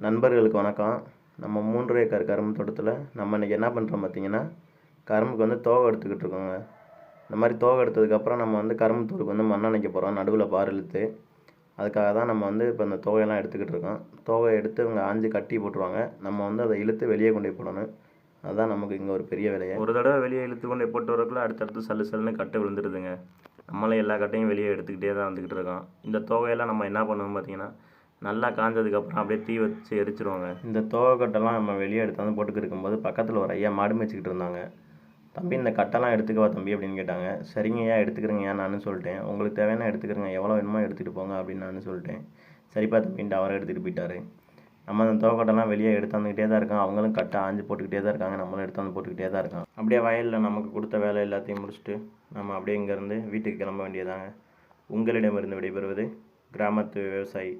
நண்பர்களுக்கு வணக்கம். நம்ம 3 ஏக்கர் கரும்பு தோட்டத்தில் நம்ம இன்றைக்கி என்ன பண்ணுறோம் பார்த்தீங்கன்னா, கரும்புக்கு வந்து தோகை எடுத்துக்கிட்டு இருக்கோங்க. இந்த மாதிரி தோகை எடுத்ததுக்கப்புறம் நம்ம வந்து கரும்பு தூருக்கு வந்து மண்ணணைக்க போகிறோம், நடுவில் பார் இழுத்து. அதுக்காக தான் நம்ம வந்து இப்போ இந்த தோகையெல்லாம் எடுத்துக்கிட்டு இருக்கோம். தோகை எடுத்து இவங்க ஆஞ்சு கட்டி போட்டுருவாங்க. நம்ம வந்து அதை இழுத்து வெளியே கொண்டு போய் போடணும். அதுதான் நமக்கு இங்கே ஒரு பெரிய வேலையை. ஒரு தடவை வெளியே இழுத்து கொண்டு போய் போட்டு வரக்குள்ள அடுத்தடுத்து சல்லுன்னு கட்டு விழுந்துருதுங்க. நம்மளே எல்லா கட்டையும் வெளியே எடுத்துக்கிட்டே தான் வந்துக்கிட்டு இருக்கோம். இந்த தோகையெல்லாம் நம்ம என்ன பண்ணுவோம் பார்த்தீங்கன்னா, நல்லா காஞ்சதுக்கப்புறம் அப்படியே தீ வச்சு எரிச்சிருவாங்க. இந்த தோகை கட்டெல்லாம் நம்ம வெளியே எடுத்தாந்து போட்டுக்கிட்டு இருக்கும்போது பக்கத்தில் ஒரு ஐயா மாடு மேய்ச்சிக்கிட்டு இருந்தாங்க. தம்பி இந்த கட்டெல்லாம் எடுத்துக்கவா தம்பி அப்படின்னு கேட்டாங்க. சரிங்க ஐயா எடுத்துக்கிறேங்கய்யா நான் சொல்லிட்டேன். உங்களுக்கு தேவையான எடுத்துக்கிறேங்க, எவ்வளோ வேணுமோ எடுத்துகிட்டு போங்க அப்படின்னு நான் சொல்லிட்டேன். சரிப்பா தம்பின்ட்டு அவரை எடுத்துகிட்டு போயிட்டார். நம்ம அந்த தோகட்டெல்லாம் வெளியே எடுத்தாந்துக்கிட்டே தான் இருக்கோம். அவங்களும் கட்டை ஆஞ்சு போட்டுக்கிட்டே தான் இருக்காங்க, நம்மளும் எடுத்தாந்து போட்டுக்கிட்டே தான் இருக்கோம். அப்படியே வயலில் நமக்கு கொடுத்த வேலை எல்லாத்தையும் முடிச்சுட்டு நம்ம அப்படியே இங்கேருந்து வீட்டுக்கு கிளம்ப வேண்டியதாங்க. உங்களிடமிருந்து விடைபெறுவது கிராமத்து விவசாயி.